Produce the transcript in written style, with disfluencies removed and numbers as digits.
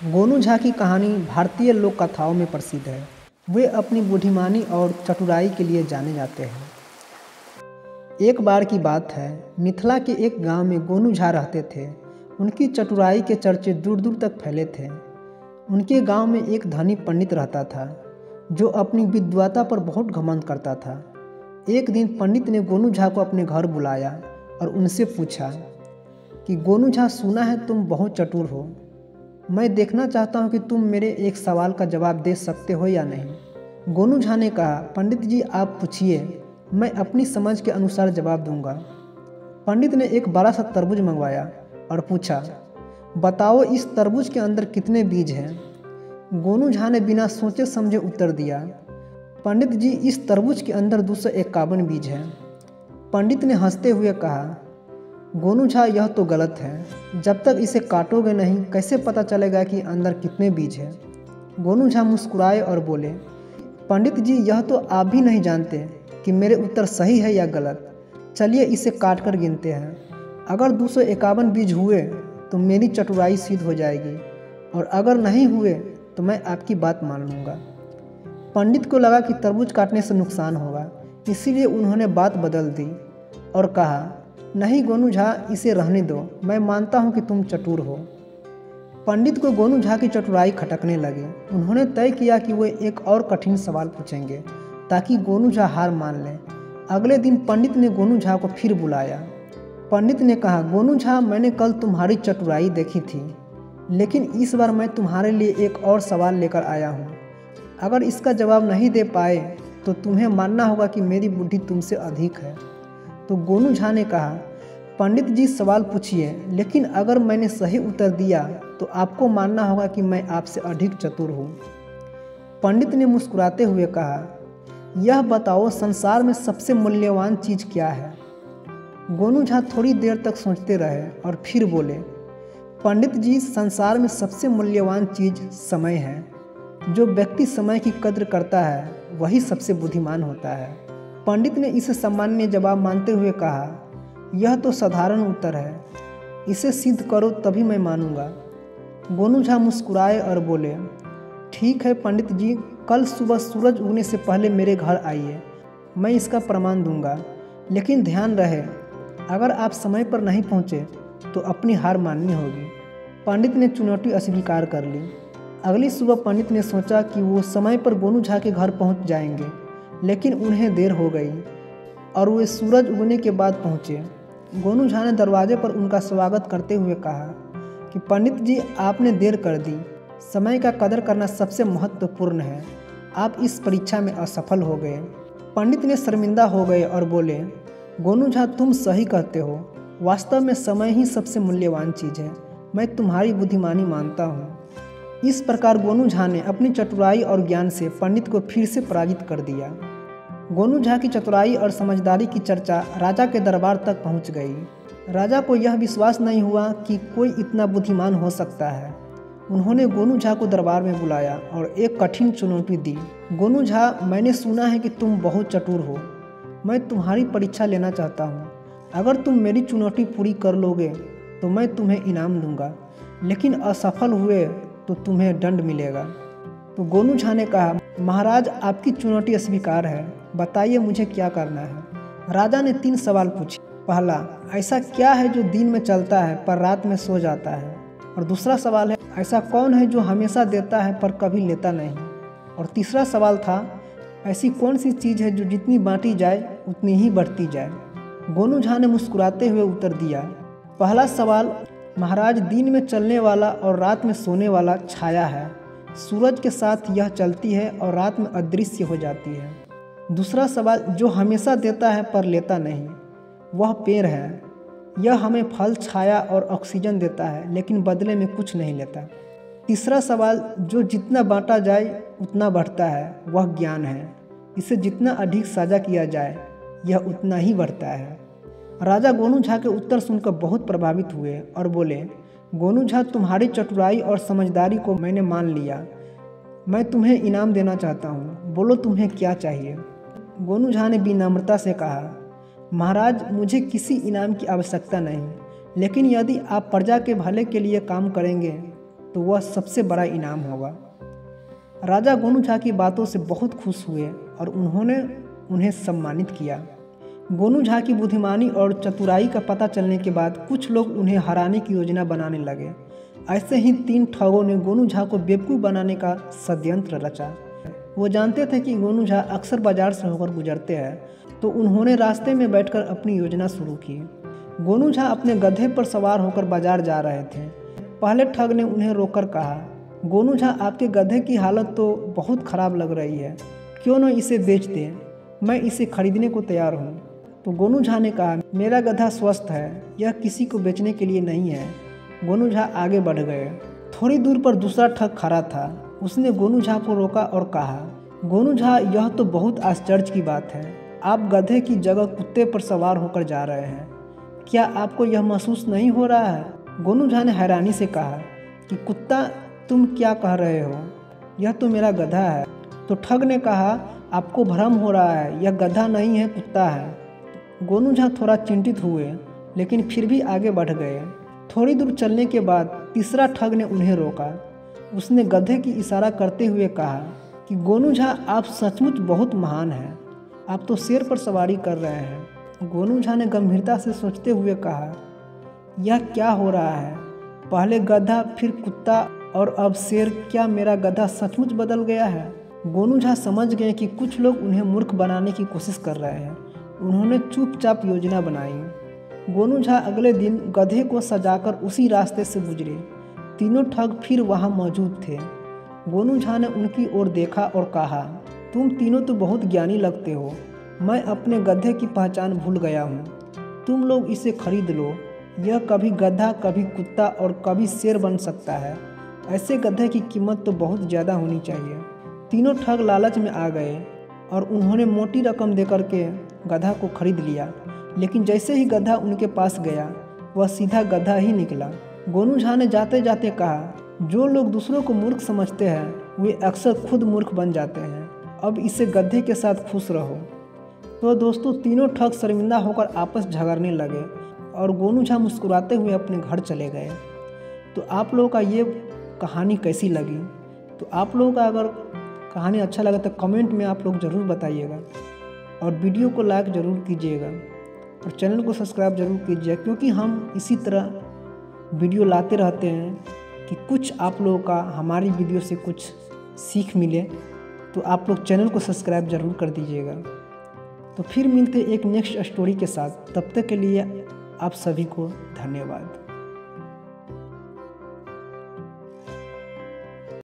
गोनू झा की कहानी भारतीय लोक कथाओं में प्रसिद्ध है। वे अपनी बुद्धिमानी और चतुराई के लिए जाने जाते हैं। एक बार की बात है, मिथिला के एक गांव में गोनू झा रहते थे। उनकी चतुराई के चर्चे दूर दूर तक फैले थे। उनके गांव में एक धनी पंडित रहता था जो अपनी विद्वता पर बहुत घमंड करता था। एक दिन पंडित ने गोनू झा को अपने घर बुलाया और उनसे पूछा कि गोनू झा, सुना है तुम बहुत चतुर हो। मैं देखना चाहता हूँ कि तुम मेरे एक सवाल का जवाब दे सकते हो या नहीं। गोनू झा ने कहा, पंडित जी आप पूछिए, मैं अपनी समझ के अनुसार जवाब दूंगा। पंडित ने एक बड़ा सा तरबूज मंगवाया और पूछा, बताओ इस तरबूज के अंदर कितने बीज हैं। गोनू झा ने बिना सोचे समझे उत्तर दिया, पंडित जी इस तरबूज के अंदर 251 बीज हैं। पंडित ने हंसते हुए कहा, गोनू झा यह तो गलत है। जब तक इसे काटोगे नहीं कैसे पता चलेगा कि अंदर कितने बीज हैं। गोनू झा मुस्कुराए और बोले, पंडित जी यह तो आप भी नहीं जानते कि मेरे उत्तर सही है या गलत। चलिए इसे काट कर गिनते हैं। अगर 251 बीज हुए तो मेरी चतुराई सिद्ध हो जाएगी और अगर नहीं हुए तो मैं आपकी बात मान लूँगा। पंडित को लगा कि तरबूज काटने से नुकसान होगा, इसीलिए उन्होंने बात बदल दी और कहा, नहीं गोनू झा, इसे रहने दो, मैं मानता हूँ कि तुम चतुर हो। पंडित को गोनू झा की चतुराई खटकने लगी। उन्होंने तय किया कि वे एक और कठिन सवाल पूछेंगे ताकि गोनू झा हार मान लें। अगले दिन पंडित ने गोनू झा को फिर बुलाया। पंडित ने कहा, गोनू झा, मैंने कल तुम्हारी चतुराई देखी थी, लेकिन इस बार मैं तुम्हारे लिए एक और सवाल लेकर आया हूँ। अगर इसका जवाब नहीं दे पाए तो तुम्हें मानना होगा कि मेरी बुद्धि तुमसे अधिक है। तो गोनू झा ने कहा, पंडित जी सवाल पूछिए, लेकिन अगर मैंने सही उत्तर दिया तो आपको मानना होगा कि मैं आपसे अधिक चतुर हूँ। पंडित ने मुस्कुराते हुए कहा, यह बताओ संसार में सबसे मूल्यवान चीज़ क्या है। गोनू झा थोड़ी देर तक सोचते रहे और फिर बोले, पंडित जी संसार में सबसे मूल्यवान चीज़ समय है। जो व्यक्ति समय की कद्र करता है वही सबसे बुद्धिमान होता है। पंडित ने इसे सामान्य जवाब मानते हुए कहा, यह तो साधारण उत्तर है, इसे सिद्ध करो तभी मैं मानूंगा। गोनू झा मुस्कुराए और बोले, ठीक है पंडित जी, कल सुबह सूरज उगने से पहले मेरे घर आइए, मैं इसका प्रमाण दूंगा। लेकिन ध्यान रहे, अगर आप समय पर नहीं पहुँचे तो अपनी हार माननी होगी। पंडित ने चुनौती अस्वीकार कर ली। अगली सुबह पंडित ने सोचा कि वो समय पर गोनू झा के घर पहुँच जाएंगे, लेकिन उन्हें देर हो गई और वे सूरज उगने के बाद पहुँचे। गोनू झा ने दरवाजे पर उनका स्वागत करते हुए कहा कि पंडित जी आपने देर कर दी। समय का कदर करना सबसे महत्वपूर्ण है। आप इस परीक्षा में असफल हो गए। पंडित ने शर्मिंदा हो गए और बोले, गोनू झा तुम सही कहते हो, वास्तव में समय ही सबसे मूल्यवान चीज़ है। मैं तुम्हारी बुद्धिमानी मानता हूँ। इस प्रकार गोनू झा ने अपनी चतुराई और ज्ञान से पंडित को फिर से पराजित कर दिया। गोनू झा की चतुराई और समझदारी की चर्चा राजा के दरबार तक पहुंच गई। राजा को यह विश्वास नहीं हुआ कि कोई इतना बुद्धिमान हो सकता है। उन्होंने गोनू झा को दरबार में बुलाया और एक कठिन चुनौती दी। गोनू झा, मैंने सुना है कि तुम बहुत चतुर हो। मैं तुम्हारी परीक्षा लेना चाहता हूँ। अगर तुम मेरी चुनौती पूरी कर लोगे तो मैं तुम्हें इनाम दूंगा, लेकिन असफल हुए तो तुम्हें दंड मिलेगा। तो गोनू झा ने कहा, महाराज आपकी चुनौती स्वीकार है, बताइए मुझे क्या करना है। राजा ने 3 सवाल पूछे। पहला, ऐसा क्या है जो दिन में चलता है पर रात में सो जाता है। और दूसरा सवाल है, ऐसा कौन है जो हमेशा देता है पर कभी लेता नहीं। और तीसरा सवाल था, ऐसी कौन सी चीज़ है जो जितनी बांटी जाए उतनी ही बढ़ती जाए। गोनू झा ने मुस्कुराते हुए उत्तर दिया, पहला सवाल, महाराज दिन में चलने वाला और रात में सोने वाला छाया है। सूरज के साथ यह चलती है और रात में अदृश्य हो जाती है। दूसरा सवाल, जो हमेशा देता है पर लेता नहीं, वह पेड़ है। यह हमें फल, छाया और ऑक्सीजन देता है, लेकिन बदले में कुछ नहीं लेता। तीसरा सवाल, जो जितना बांटा जाए उतना बढ़ता है, वह ज्ञान है। इसे जितना अधिक साझा किया जाए यह उतना ही बढ़ता है। राजा गोनू झा के उत्तर सुनकर बहुत प्रभावित हुए और बोले, गोनू झा तुम्हारी चतुराई और समझदारी को मैंने मान लिया। मैं तुम्हें इनाम देना चाहता हूँ, बोलो तुम्हें क्या चाहिए। गोनू झा ने विनम्रता से कहा, महाराज मुझे किसी इनाम की आवश्यकता नहीं, लेकिन यदि आप प्रजा के भले के लिए काम करेंगे तो वह सबसे बड़ा इनाम होगा। राजा गोनू झा की बातों से बहुत खुश हुए और उन्होंने उन्हें सम्मानित किया। गोनू झा की बुद्धिमानी और चतुराई का पता चलने के बाद कुछ लोग उन्हें हराने की योजना बनाने लगे। ऐसे ही 3 ठगों ने गोनू झा को बेवकूफ़ बनाने का षड्यंत्र रचा। वो जानते थे कि गोनू झा अक्सर बाजार से होकर गुजरते हैं, तो उन्होंने रास्ते में बैठकर अपनी योजना शुरू की। गोनू झा अपने गधे पर सवार होकर बाजार जा रहे थे। पहले ठग ने उन्हें रोककर कहा, गोनू झा, आपके गधे की हालत तो बहुत ख़राब लग रही है, क्यों न इसे बेच दें, मैं इसे खरीदने को तैयार हूँ। तो गोनू झा ने कहा, मेरा गधा स्वस्थ है, यह किसी को बेचने के लिए नहीं है। गोनू झा आगे बढ़ गए। थोड़ी दूर पर दूसरा ठग खड़ा था। उसने गोनू झा को रोका और कहा, गोनू झा, यह तो बहुत आश्चर्य की बात है, आप गधे की जगह कुत्ते पर सवार होकर जा रहे हैं, क्या आपको यह महसूस नहीं हो रहा है? गोनू झा ने हैरानी से कहा कि कुत्ता, तुम क्या कह रहे हो, यह तो मेरा गधा है। तो ठग ने कहा, आपको भ्रम हो रहा है, यह गधा नहीं है, कुत्ता है। गोनू झा थोड़ा चिंतित हुए, लेकिन फिर भी आगे बढ़ गए। थोड़ी दूर चलने के बाद तीसरा ठग ने उन्हें रोका। उसने गधे की इशारा करते हुए कहा कि गोनू झा, आप सचमुच बहुत महान हैं, आप तो शेर पर सवारी कर रहे हैं। गोनू झा ने गंभीरता से सोचते हुए कहा, यह क्या हो रहा है, पहले गधा, फिर कुत्ता और अब शेर, क्या मेरा गधा सचमुच बदल गया है? गोनू झा समझ गए कि कुछ लोग उन्हें मूर्ख बनाने की कोशिश कर रहे हैं। उन्होंने चुपचाप योजना बनाई। गोनू झा अगले दिन गधे को सजाकर उसी रास्ते से गुजरे। तीनों ठग फिर वहां मौजूद थे। गोनू झा ने उनकी ओर देखा और कहा, तुम तीनों तो बहुत ज्ञानी लगते हो, मैं अपने गधे की पहचान भूल गया हूँ, तुम लोग इसे खरीद लो, यह कभी गधा, कभी कुत्ता और कभी शेर बन सकता है। ऐसे गधे की कीमत तो बहुत ज़्यादा होनी चाहिए। तीनों ठग लालच में आ गए और उन्होंने मोटी रकम देकर के गधा को खरीद लिया। लेकिन जैसे ही गधा उनके पास गया, वह सीधा गधा ही निकला। गोनू झा ने जाते जाते कहा, जो लोग दूसरों को मूर्ख समझते हैं, वे अक्सर खुद मूर्ख बन जाते हैं। अब इसे गधे के साथ खुश रहो। तो दोस्तों, तीनों ठग शर्मिंदा होकर आपस झगड़ने लगे और गोनू झा मुस्कुराते हुए अपने घर चले गए। तो आप लोगों का ये कहानी कैसी लगी? तो आप लोगों का अगर कहानी अच्छा लगा तो कमेंट में आप लोग ज़रूर बताइएगा और वीडियो को लाइक ज़रूर कीजिएगा और चैनल को सब्सक्राइब ज़रूर कीजिए, क्योंकि हम इसी तरह वीडियो लाते रहते हैं कि कुछ आप लोगों का हमारी वीडियो से कुछ सीख मिले। तो आप लोग चैनल को सब्सक्राइब ज़रूर कर दीजिएगा। तो फिर मिलते एक नेक्स्ट स्टोरी के साथ, तब तक के लिए आप सभी को धन्यवाद।